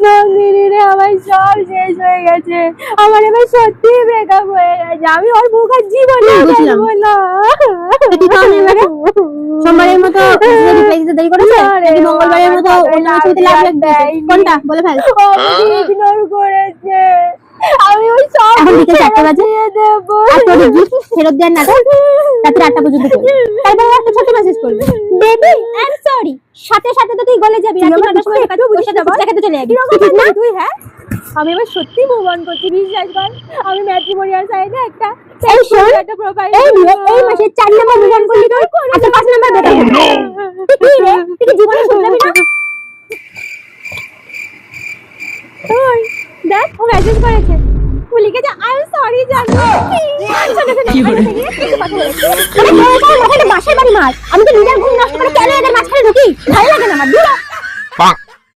নন্দিনী রে, আমার সব শেষ হয়ে গেছে। আমার এবার সত্যি ব্রেকআপ হয়ে গেছে। আমি ওর মুখ আর জীবনে দেখবো না। সোমবারের মতো রিপ্লাই দিতে দেরি করেছে, মঙ্গলবারের মতো অন্য ছবিতে লাভ লাগবে। কোনটা বলে ফেল। ইগনোর করেছে। আমি ওই সব এখন বিকেল 4টা বাজে। দেবো। আর তোর গিফট ফেরত দেওয়ার নাটক রাত 8টা পর্যন্ত করবি। তারপর একটা ছোট মেসেজ করবি, বেবি আই এম সরি। সাথে সাথে তো তুই গলে যাবি। রাত 9টার সময় কাছে বসে যাবো, দেখাতে চলে যাবি। ঠিক না তুই? হ্যাঁ, আমি এবার সত্যি মুভ অন করছি, বিশ্বাস কর। আমি ম্যাট্রিমোনিয়াল সাইটে একটা একটা প্রোফাইল এই মাসে 4 নাম্বার মুভ অন করলি তুই, আচ্ছা 5 নাম্বার বেকার হবে। তুই রে, তুই কি জীবনে শুনবি না? ওই দেখ, ও মেসেজ করেছে। ও লিখেছে আই এম সরি জানো। বাসায় বাড়ি মার, আমি তো নিজের ঘুম নষ্ট করে কেন এদের মাঝখানে ঢুকি? ভালো লাগে না আমার।